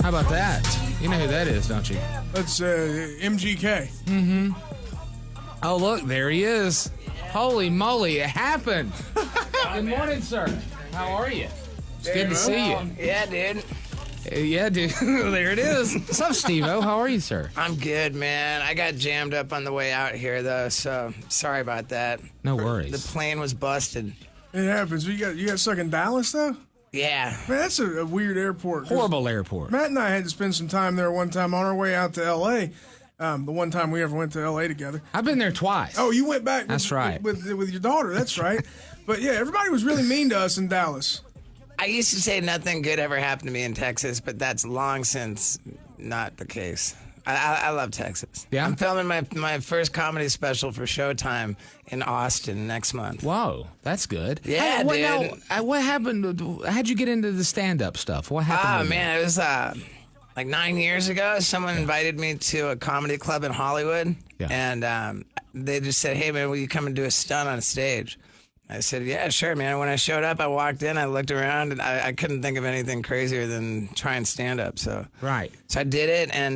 How about that? You know who that is, don't you? That's MGK. Mm-hmm. Oh, look, there he is. Holy moly, it happened. Good morning, sir. How are you? It's good to see you. Yeah, dude. Yeah, dude. There it is. What's up, Steve-O? How are you, sir? I'm good, man. I got jammed up on the way out here, though, so sorry about that. No worries. The plane was busted. It happens. You got stuck in Dallas, though? Yeah. Man, that's a weird airport. Horrible airport. Matt and I had to spend some time there one time on our way out to L.A., the one time we ever went to L.A. together. I've been there twice. Oh, you went back That's right. with your daughter. That's right. But, yeah, everybody was really mean to us in Dallas. I used to say nothing good ever happened to me in Texas, but that's long since not the case. I love Texas. Yeah? I'm filming my first comedy special for Showtime in Austin next month. Whoa, that's good. Yeah, hey, dude. What happened? How'd you get into the stand-up stuff? What happened? Oh, man, it was like 9 years ago. Someone invited me to a comedy club in Hollywood, and they just said, hey, man, will you come and do a stunt on stage? I said, yeah, sure, man. When I showed up, I walked in, I looked around, and I couldn't think of anything crazier than trying stand-up. So I did it, and,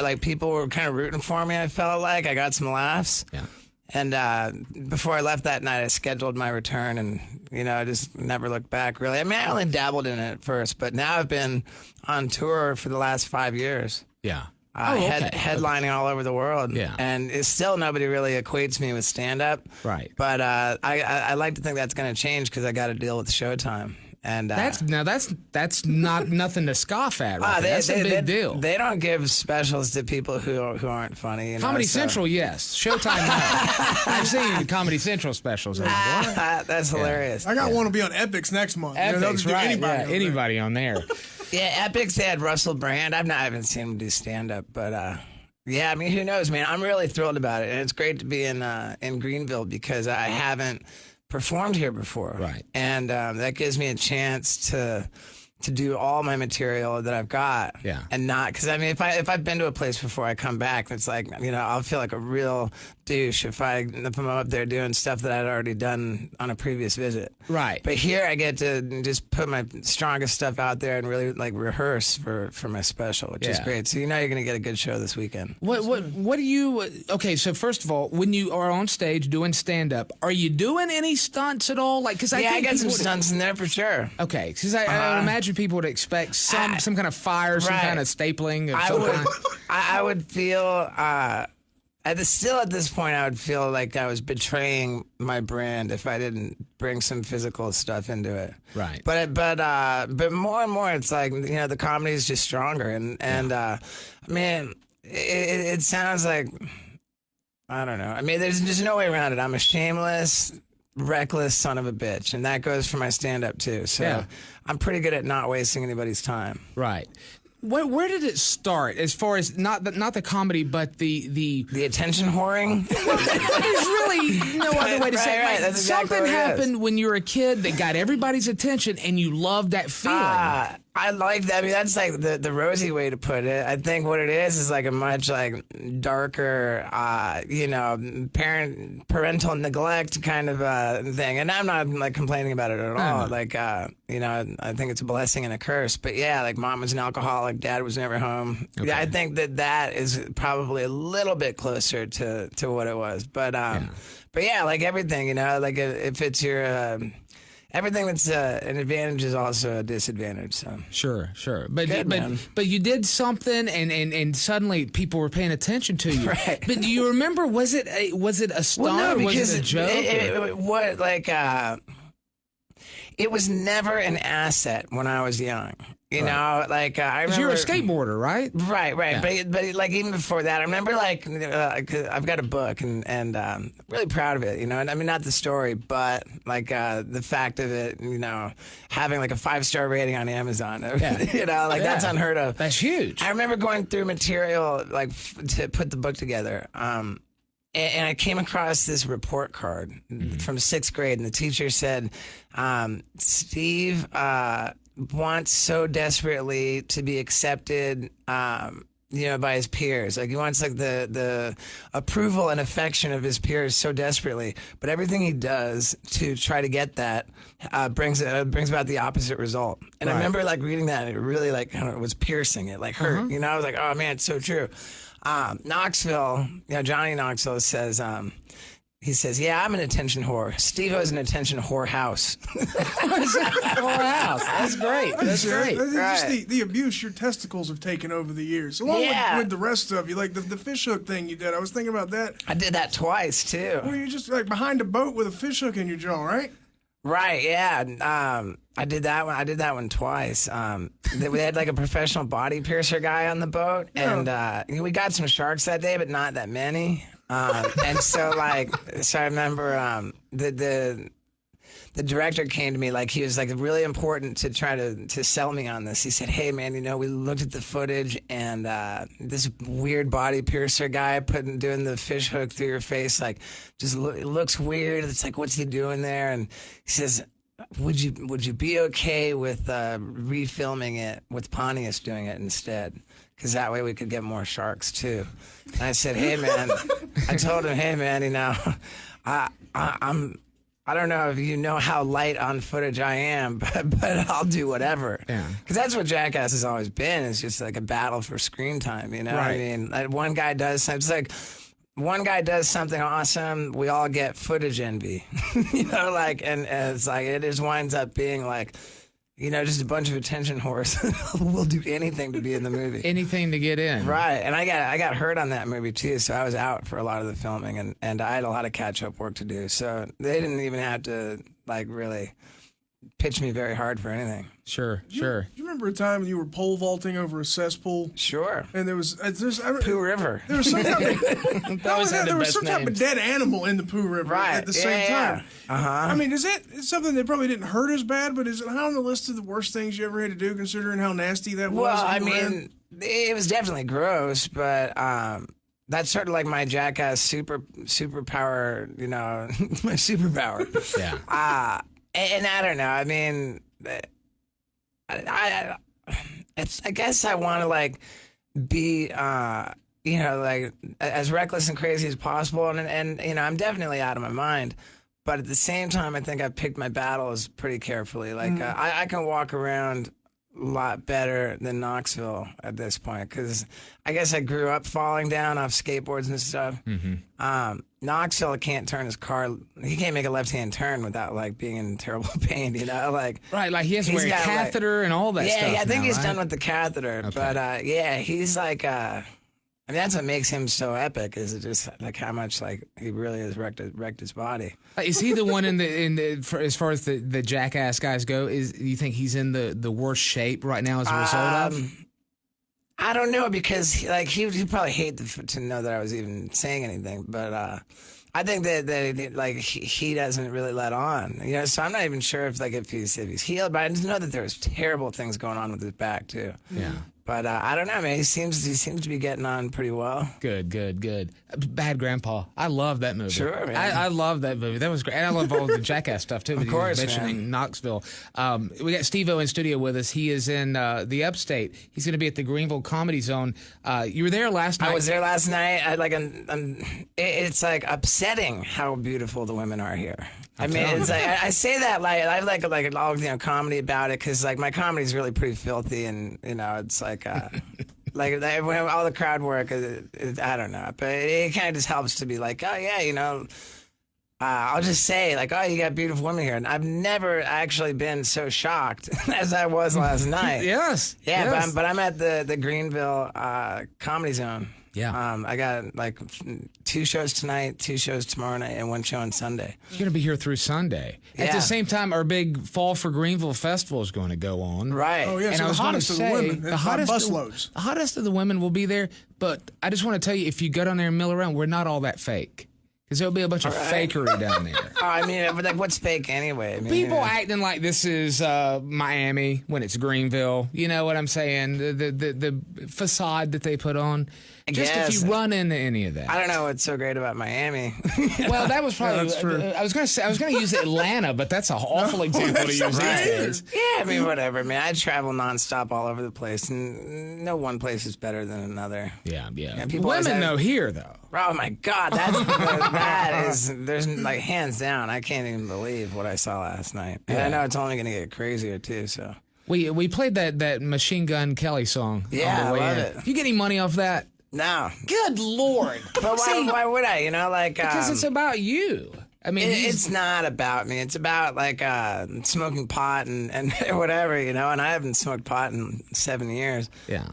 like people were kind of rooting for me, I felt like. I got some laughs. Yeah. And before I left that night, I scheduled my return, and, I just never looked back, really. I mean, I only dabbled in it at first, but now I've been on tour for the last 5 years. Yeah. Headlining all over the world. Yeah. And it's still nobody really equates me with stand-up. Right. But I like to think that's going to change because I got to deal with Showtime. And that's not nothing to scoff at. Right? That's a big deal. They don't give specials to people who aren't funny. Comedy Central, yes. Showtime, no. I've seen Comedy Central specials. That's hilarious. I got one to be on Epics next month. Epics, right? Anybody on there. Yeah, Epics, they had Russell Brand. I haven't seen him do stand-up, but yeah, I mean, who knows, man? I'm really thrilled about it, and it's great to be in Greenville because I haven't performed here before, right? And that gives me a chance to do all my material that I've got, and not because I mean, if I've been to a place before, I come back, it's like I'll feel like a real douche if I'm up there doing stuff that I'd already done on a previous visit, right? But here I get to just put my strongest stuff out there and really like rehearse for my special, which is great. So you're going to get a good show this weekend. What do you? Okay, so first of all, when you are on stage doing stand up, are you doing any stunts at all? Like, because I got some stunts in there for sure. Okay, because I imagine people would expect some kind of fire, some kind of stapling. I would feel. Still at this point, I would feel like I was betraying my brand if I didn't bring some physical stuff into it. Right. But more and more, it's like the comedy is just stronger, and man, it sounds like I don't know. I mean, there's no way around it. I'm a shameless, reckless son of a bitch, and that goes for my stand-up too. So I'm pretty good at not wasting anybody's time. Right. Where did it start? As far as not the comedy, but the attention whoring. There's really no other way to say it. Right. That's exactly something happened when you were a kid that got everybody's attention, and you loved that feeling. I like that. I mean, that's like the rosy way to put it. I think what it is like a much like darker, parental neglect kind of thing. And I'm not like complaining about it at all. Like, I think it's a blessing and a curse. But yeah, like mom was an alcoholic, dad was never home. Okay. Yeah, I think that is probably a little bit closer to what it was. But yeah, like everything, like if it's your everything that's an advantage is also a disadvantage. So sure, but you did something, and suddenly people were paying attention to you. Right. But do you remember? Was it a stunt? Well, no, was it a joke? It was never an asset when I was young. I remember you're a skateboarder, right? Right. Yeah. But like even before that, I remember I've got a book and really proud of it. And I mean not the story, but like the fact of it. Having like a 5-star rating on Amazon. That's unheard of. That's huge. I remember going through material like to put the book together. And I came across this report card from 6th grade, and the teacher said, Steve wants so desperately to be accepted by his peers. Like he wants like the approval and affection of his peers so desperately. But everything he does to try to get that brings about the opposite result. And I remember like reading that, and it really like kind of was piercing. It like hurt. I was like, oh man, it's so true. Knoxville, Johnny Knoxville says. He says, yeah, I'm an attention whore. Steve-O's an attention whorehouse. Whorehouse. That's great. That's great. It's just the abuse your testicles have taken over the years. Along with the rest of you, like the fish hook thing you did. I was thinking about that. I did that twice, too. Well, you're just like behind a boat with a fish hook in your jaw, right? Right, yeah. I did that one. I did that one twice. We had like a professional body piercer guy on the boat, and we got some sharks that day, but not that many. And so I remember the director came to me, like he was like really important to try to sell me on this. He said, hey man, we looked at the footage, and this weird body piercer guy doing the fish hook through your face, like just it looks weird. It's like, what's he doing there? And he says, would you be okay with refilming it with Pontius doing it instead? Because that way we could get more sharks too. And I said, hey man, I told him, hey man, I don't know if you know how light on footage I am, but I'll do whatever. Yeah. Because that's what Jackass has always been. It's just like a battle for screen time, Right. I mean, like one guy does something awesome, we all get footage envy, and it's like, it just winds up being like, just a bunch of attention whores will do anything to be in the movie. Anything to get in. Right. And I got hurt on that movie too, so I was out for a lot of the filming, and I had a lot of catch-up work to do. So they didn't even have to like really pitch me very hard for anything. Sure. Do you remember a time when you were pole vaulting over a cesspool? Sure. And there was Pooh River. There was some type of dead animal in the Pooh River at the same time. I mean, it's something that probably didn't hurt as bad, but is it high on the list of the worst things you ever had to do, considering how nasty that was? Well, I mean, it was definitely gross, but that's sort of like my Jackass superpower, my superpower. Yeah. And I don't know. I mean, I guess I want to like be, like as reckless and crazy as possible, and I'm definitely out of my mind. But at the same time, I think I've picked my battles pretty carefully. Like I can walk around a lot better than Knoxville at this point, because I guess I grew up falling down off skateboards and stuff. Mm-hmm. Knoxville can't turn his car. He can't make a left-hand turn without like being in terrible pain. Like right, like he has to wear a catheter and all that stuff. Yeah, I think now, he's right? done with the catheter. Okay. But he's like. I mean, that's what makes him so epic. Is it just like how much like he really has wrecked his body? Is he the one in the as far as the Jackass guys go? Do you think he's in the worst shape right now as a result of? I don't know, because he'd probably hate to know that I was even saying anything, but I think that like he doesn't really let on, So I'm not even sure if he's healed, but I just know that there's terrible things going on with his back too. Yeah. But I don't know, man. He seems to be getting on pretty well. Good. Bad Grandpa. I love that movie. Sure, man. I love that movie. That was great. And I love all the Jackass stuff, too. Of course, mentioning man. Knoxville. We got Steve-O in studio with us. He is in the Upstate. He's going to be at the Greenville Comedy Zone. You were there last night. I was there last night. It's like upsetting how beautiful the women are here. I mean, it's like I say that like I like all comedy about it, because like my comedy is really pretty filthy, and it's like when all the crowd work, I don't know, but it kind of just helps to be like, oh yeah, I'll just say like, oh, you got beautiful women here, and I've never actually been so shocked as I was last night. Yes. But I'm at the Greenville Comedy Zone. Yeah. I got like 2 shows tonight, 2 shows tomorrow night, and 1 show on Sunday. You're going to be here through Sunday. At the same time, our big Fall for Greenville Festival is going to go on. Right. Oh, yeah. And So I was the hottest of the women. the hottest busloads. The hottest of the women will be there, but I just want to tell you, if you go down there and mill around, we're not all that fake. Because there'll be a bunch of fakery down there. I mean, like, what's fake anyway? I mean, People acting like this is Miami when it's Greenville. You know what I'm saying? The facade that they put on. Just if you run into any of that. I don't know what's so great about Miami. Well, that was probably. that's true. I was going to use Atlanta, but that's an awful example to use these days. Yeah, I mean, whatever, man. I travel nonstop all over the place, and no one place is better than another. Yeah. People always Women have- know here, though. Oh my God, there's like hands down. I can't even believe what I saw last night. And I know it's only going to get crazier too. So We played that Machine Gun Kelly song. Yeah, on the way I love in. it. You get any money off that? no, Good Lord! but why would I? You know, like Because it's about you. I mean, it's not about me. It's about like smoking pot and whatever, you know. And I haven't smoked pot in 7 years. Yeah.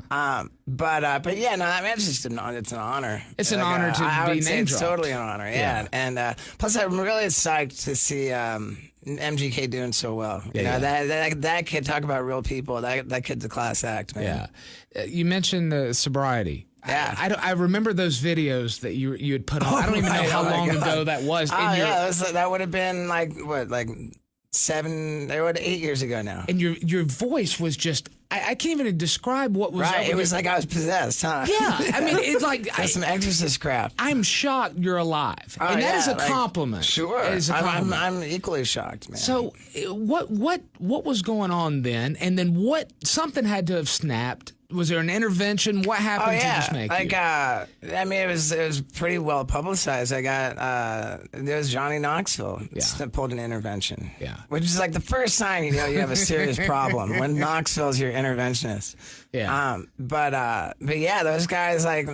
But yeah, no, I mean, it's an honor. It's an honor to I be would say name it's dropped. totally an honor. Yeah. And plus, I'm really psyched to see MGK doing so well. You know, that kid, talk about real people. That kid's a class act, man. Yeah. You mentioned the sobriety. Yeah. I remember those videos that you had put on. I don't even know how long ago that was. Oh yeah, that would have been like 8 years ago now. And your voice was just I can't even describe what was Right, it was like I was possessed, huh? Yeah, I mean it's like That's some exorcist crap. I'm shocked you're alive, and that is a compliment. Sure, It is a compliment. I'm equally shocked, man. So what was going on then? And then something had to have snapped. Was there an intervention? What happened to just make you? I mean, it was pretty well publicized. I got there was Johnny Knoxville pulled an intervention. Yeah. Which is like the first sign you know you have a serious problem when Knoxville's your interventionist. Yeah. But yeah, those guys like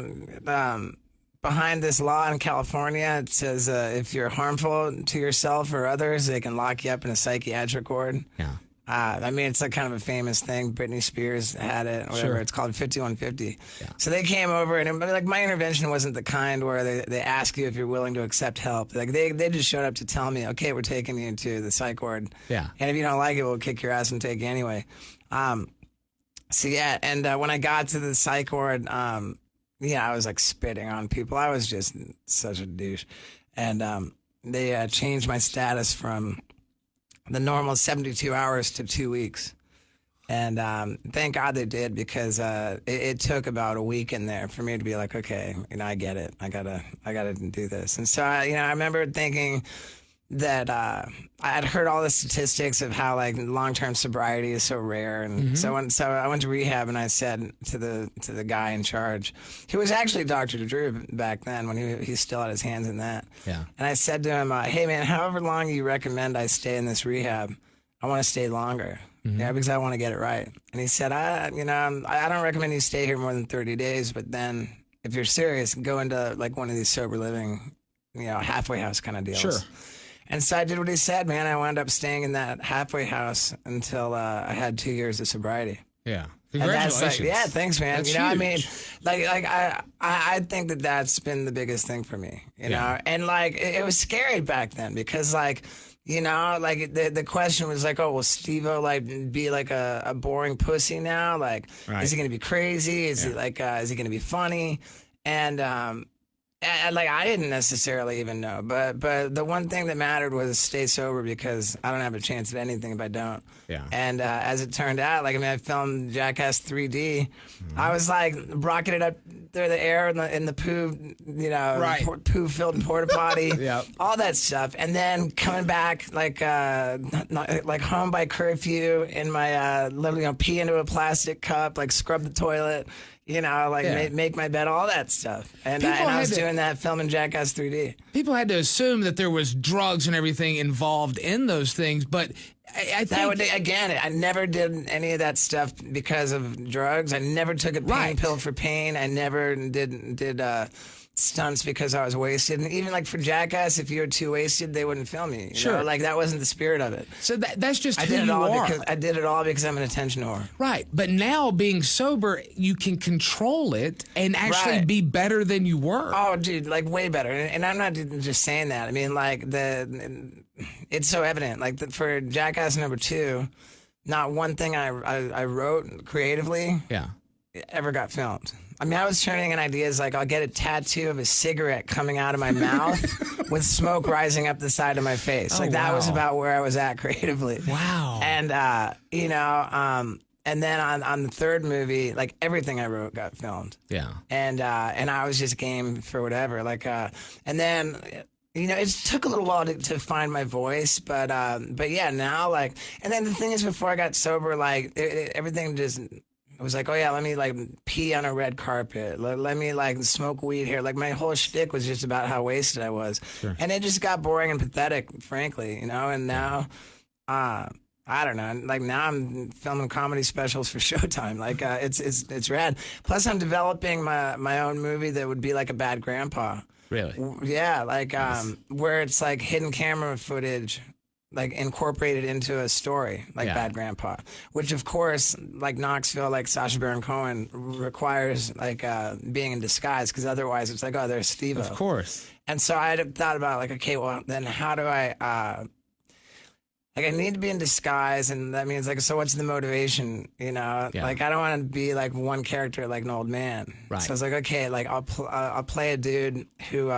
behind this law in California, it says if you're harmful to yourself or others, they can lock you up in a psychiatric ward. Yeah. I mean, it's like kind of a famous thing. Britney Spears had it, or whatever. Sure. It's called 5150. Yeah. So they came over, and like my intervention wasn't the kind where they ask you if you're willing to accept help. Like they just showed up to tell me, okay, we're taking you to the psych ward. Yeah. And if you don't like it, we'll kick your ass and take you anyway. So yeah, and when I got to the psych ward, yeah, I was like spitting on people. I was just such a douche, and they changed my status from the normal 72 hours to 2 weeks. And thank God they did, because it took about a week in there for me to be like, okay, you know, I get it. I gotta do this. And so I remember thinking that I had heard all the statistics of how like long-term sobriety is so rare, and so I went to rehab, and I said to the guy in charge, who was actually Dr. Drew back then when he still had his hands in that. Yeah. And I said to him, hey man, however long you recommend I stay in this rehab, I want to stay longer. Yeah, because I want to get it right. And he said, I don't recommend you stay here more than 30 days, but then if you're serious, go into like one of these sober living, halfway house kind of deals. Sure. And so I did what he said, man. I wound up staying in that halfway house until I had 2 years of sobriety. Yeah. And that's Congratulations. like, yeah, thanks, man. That's I huge. mean, like I think that's been the biggest thing for me, you know. And like it was scary back then, because like, like the question was like, oh, will Steve-O like be like a boring pussy now? Like, is he gonna be crazy? Is he like is he gonna be funny? And like I didn't necessarily even know, but the one thing that mattered was stay sober, because I don't have a chance at anything if I don't. Yeah. And as it turned out, like I filmed Jackass 3D. I was like rocketed up through the air in the poo, Right. Poo filled porta potty, Yep. all that stuff, and then coming back like home by curfew in my literally pee into a plastic cup, like scrub the toilet. Make my bed, all that stuff. And I was doing that filming Jackass 3D. People had to assume that there was drugs and everything involved in those things, but I think... I never did any of that stuff because of drugs. I never took a pain pill for pain. I never did stunts because I was wasted. And even like for Jackass, if you were too wasted, they wouldn't film you. You know? Like that wasn't the spirit of it. So that's just I who did it you all are. because I did it all because I'm an attention whore. Right. But now being sober, you can control it and actually be better than you were. Oh, dude, like way better. And I'm not just saying that. I mean, like it's so evident. Like for Jackass #2, not one thing I wrote creatively. Yeah. ever got filmed. I mean, I was turning in ideas like I'll get a tattoo of a cigarette coming out of my mouth with smoke rising up the side of my face. Like that was about where I was at creatively. Wow. And and then on the third movie, like everything I wrote got filmed. Yeah. And I was just game for whatever. Like and then it took a little while to find my voice, but yeah, now like, and then the thing is, before I got sober, like everything just. It was like, oh yeah, let me like pee on a red carpet. Let me like smoke weed here. Like my whole shtick was just about how wasted I was. Sure. And it just got boring and pathetic, frankly, And now, I don't know. Like now I'm filming comedy specials for Showtime. Like it's rad. Plus I'm developing my own movie that would be like a Bad Grandpa. Really? Yeah, like where it's like hidden camera footage, like incorporated into a story, like Bad Grandpa, which of course, like Knoxville, like Sacha Baron Cohen, requires like being in disguise, because otherwise it's like, oh, there's Steve-O. Of course. And so I had thought about like, okay, well then how do I like I need to be in disguise, and that means like, so what's the motivation? Like I don't want to be like one character like an old man. Right. So I was like, okay, like I'll play a dude who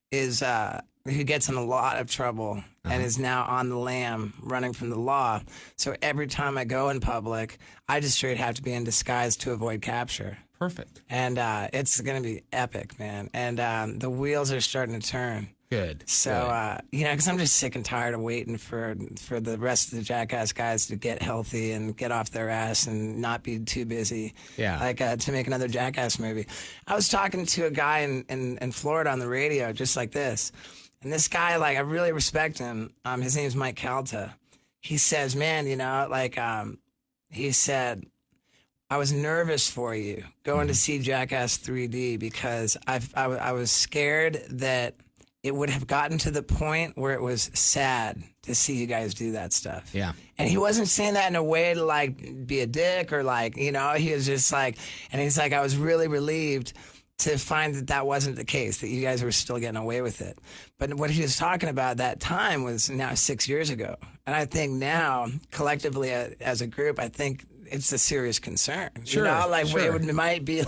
who gets in a lot of trouble and is now on the lam, running from the law. So every time I go in public, I just straight have to be in disguise to avoid capture. Perfect. And it's going to be epic, man. And the wheels are starting to turn. Good. So, because I'm just sick and tired of waiting for the rest of the Jackass guys to get healthy and get off their ass and not be too busy. Yeah. Like to make another Jackass movie. I was talking to a guy in Florida on the radio, just like this. And this guy, like, I really respect him. His name's Mike Calta. He says, man, he said, I was nervous for you going to see Jackass 3D because I was scared that it would have gotten to the point where it was sad to see you guys do that stuff. Yeah. And he wasn't saying that in a way to like be a dick or like, he was just like, and he's like, I was really relieved to find that wasn't the case, that you guys were still getting away with it. But what he was talking about at that time was now 6 years ago. And I think now, collectively as a group, I think it's a serious concern. Sure, it might be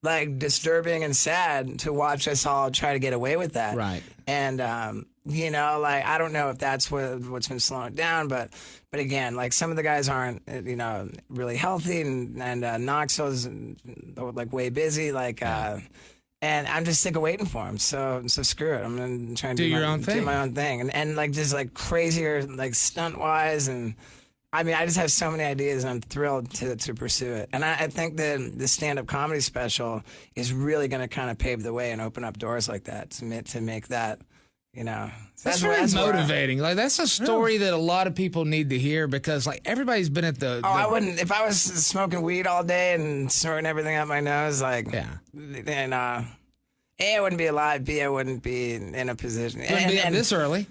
like disturbing and sad to watch us all try to get away with that. Right. And, I don't know if that's what's been slowing it down, but again, like some of the guys aren't, really healthy, and Knoxville's like way busy, and I'm just sick of waiting for him. So screw it. I'm gonna try and do my own thing, and like just like crazier, like stunt wise, and I mean, I just have so many ideas, and I'm thrilled to pursue it. And I think that the stand-up comedy special is really going to kind of pave the way and open up doors like that to make that. That's very motivating. Like that's a story that a lot of people need to hear, because like everybody's been at the. I wouldn't, if I was smoking weed all day and snorting everything up my nose, like and A, I wouldn't be alive. B, I wouldn't be in a position. And this early.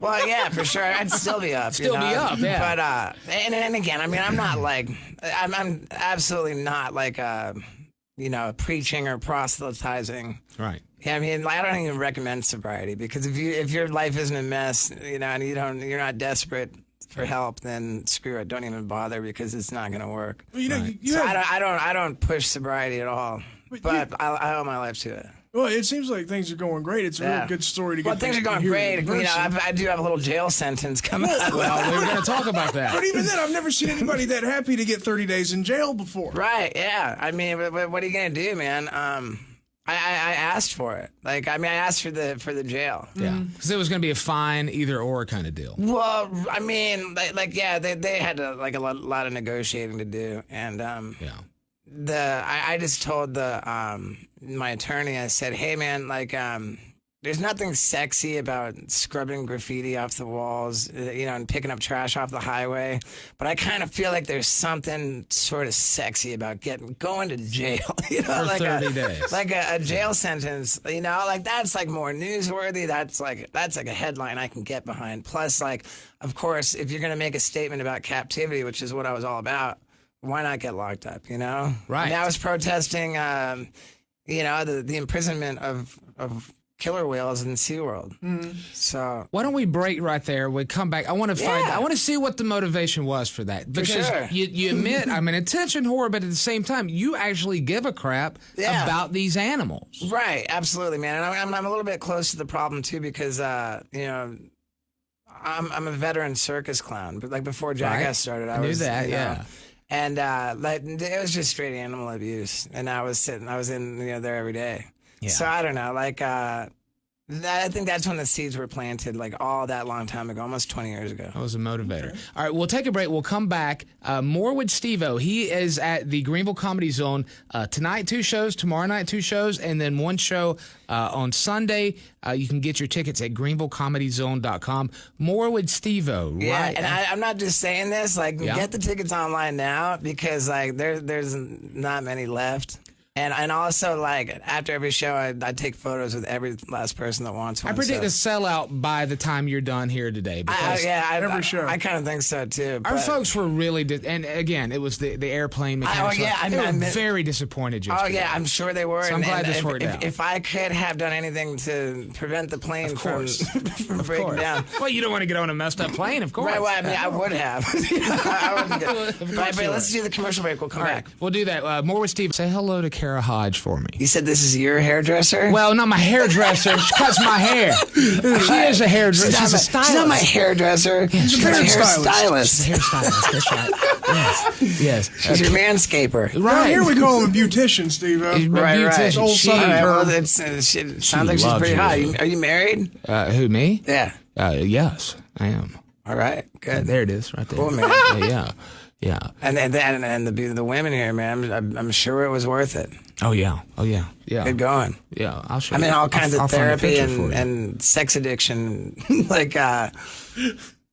Well, yeah, for sure. I'd still be up. Be up, yeah. But and again, I mean, I'm not like I'm absolutely not like preaching or proselytizing. Right. Yeah, I mean, I don't even recommend sobriety, because if your life isn't a mess, and you're not desperate for help, then screw it. Don't even bother, because it's not going to work. Well, I don't push sobriety at all, but I owe my life to it. Well, it seems like things are going great. It's a real good story to get. Well, things are going great. I do have a little jail sentence coming up. Well, we're going to talk about that. But even then, I've never seen anybody that happy to get 30 days in jail before. Right, yeah. I mean, what are you going to do, man? I asked for it. Like, I mean, I asked for the jail. Yeah, because it was going to be a fine either or kind of deal. Well, I mean, they had a lot of negotiating to do, and I just told my attorney, I said, hey man, there's nothing sexy about scrubbing graffiti off the walls, and picking up trash off the highway. But I kind of feel like there's something sort of sexy about going to jail, For 30 days. Like a jail sentence, that's like more newsworthy. That's like a headline I can get behind. Plus, of course, if you're going to make a statement about captivity, which is what I was all about, why not get locked up, Right. And I was protesting, the imprisonment of killer whales in SeaWorld. So why don't we break right there? We come back. I want to find. I want to see what the motivation was for that, because you admit I'm an attention whore, but at the same time, you actually give a crap about these animals. Right, absolutely, man. And I'm a little bit close to the problem too, because you know, I'm a veteran circus clown, but like before Jackass started, I knew that, know, and like it was just straight animal abuse, and I was in there every day. Yeah. So I don't know, like I think that's when the seeds were planted, like all that long time ago, almost 20 years ago. That was a motivator. Okay. All right, we'll take a break. We'll come back. More with Steve-O. He is at the Greenville Comedy Zone tonight, 2 shows, tomorrow night, 2 shows, and then 1 show on Sunday. You can get your tickets at greenvillecomedyzone.com. More with Steve-O. Yeah, right? And I'm not just saying this. Like, get the tickets online now, because like there's not many left. And also, like, after every show, I take photos with every last person that wants one. I predict a sellout by the time you're done here today. Every show. I kind of think so, too. Our folks were really, and again, it was the airplane mechanics. They were very disappointed yesterday. Oh, yeah, I'm sure they were. So I'm glad this worked out. If I could have done anything to prevent the plane from breaking down. Well, you don't want to get on a messed up plane, of course. Right, well, I mean, I would have. I wouldn't but let's do the commercial break. We'll come back. We'll do that. More with Steve. Say hello to Kara Hodge for me. You said this is your hairdresser? Well, not my hairdresser. She cuts my hair. She is a hairdresser. She's a stylist. She's not my hairdresser. She's a hairstylist. She's a hairstylist. That's right. Yes. She's your manscaper. Right. Here we call him a beautician, Steve. Right. Old Southern well, it sounds like she's pretty hot. Are you married? Who, me? Yeah. Yes, I am. All right. Good. There it is, right there. Cool, man. Yeah. And the women here, man, I'm sure it was worth it. Oh yeah. Good going. Yeah, I'll show you. I mean, all kinds of therapy and sex addiction, like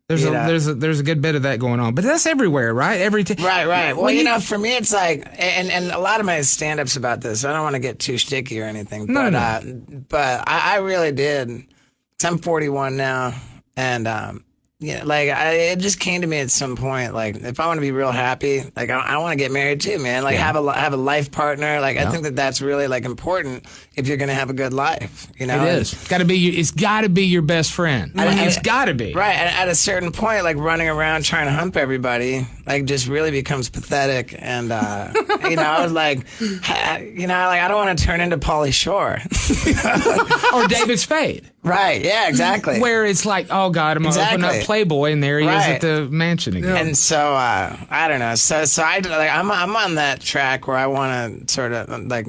there's a good bit of that going on, but that's everywhere, right? Right. Well, for me, it's like, and a lot of my stand-ups about this. I don't want to get too shticky or anything, but I really did. I'm 41 now, and it just came to me at some point, like, if I want to be real happy, like, I want to get married too, man. Like, have a life partner. Like, I think that's really, like, important if you're going to have a good life, you know? It is. It's got to be your best friend. It's got to be. Right. And at a certain point, like, running around trying to hump everybody, like, just really becomes pathetic. And, I was like, I don't want to turn into Pauly Shore. Or David Spade. Right. Yeah, exactly. Where it's like, oh, God, I'm going to open up Playboy, and there he is at the mansion again. And so, I don't know. So I'm on that track where I want to sort of, like,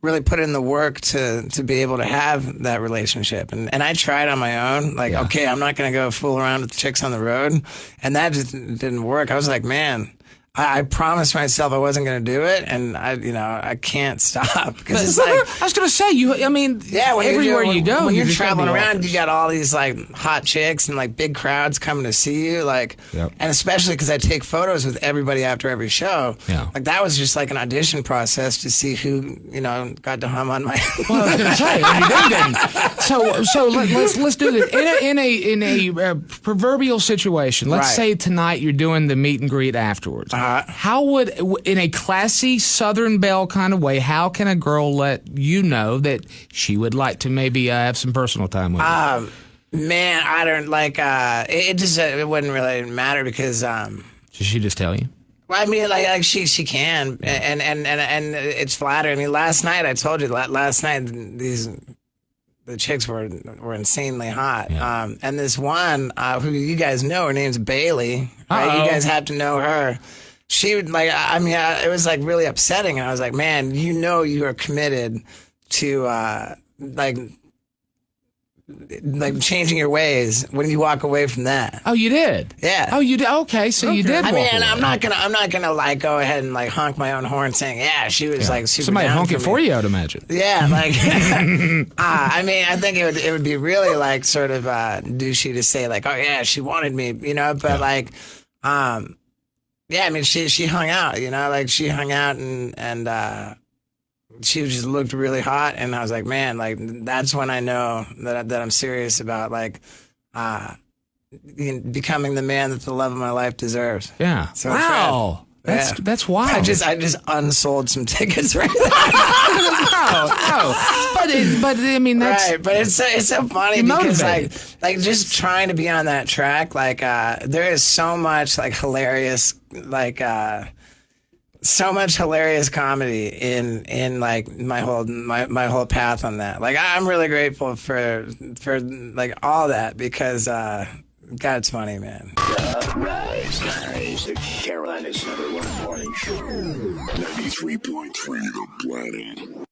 really put in the work to be able to have that relationship. And I tried on my own. Like, okay, I'm not going to go fool around with chicks on the road. And that just didn't work. I was like, man, I promised myself I wasn't going to do it, and I can't stop, because it's like, I was going to say, everywhere you go, when you're traveling around, you got all these like hot chicks and like big crowds coming to see you, like, and especially because I take photos with everybody after every show. Yeah. Like, that was just like an audition process to see who got to hum on my. Well, I was going to say, so let's do this in a proverbial situation. Let's say tonight you're doing the meet and greet afterwards. How would, in a classy Southern Belle kind of way, how can a girl let you know that she would like to maybe have some personal time with you? Man, I don't like. It wouldn't really matter, because. Should she just tell you? Well, I mean, like she can, and it's flattering. I mean, last night I told you. Last night the chicks were insanely hot. Yeah. And this one who you guys know, her name's Bailey. Right? You guys have to know her. She would it was like really upsetting. And I was like, man, you are committed to like changing your ways when you walk away from that. Oh, you did? Yeah. Oh, you did? Okay, so you did. I mean, I'm not gonna like go ahead and like honk my own horn saying, yeah, she was like super. Somebody down honk it for you, I'd imagine. Yeah, like I mean, I think it would be really like sort of douchey to say like, oh yeah, she wanted me, but like yeah, I mean, she hung out, like she hung out and she just looked really hot, and I was like, man, like that's when I know that I'm serious about like becoming the man that the love of my life deserves. Yeah. So wow. That's wild. I just unsold some tickets right there. But I mean that's right. But it's so funny because like just trying to be on that track, like there is so much like hilarious so much hilarious comedy in like my whole path on that. Like I'm really grateful for like all that because God, it's funny, man. Rise, guys. Carolina's #1 morning show. 93.3 The Planet.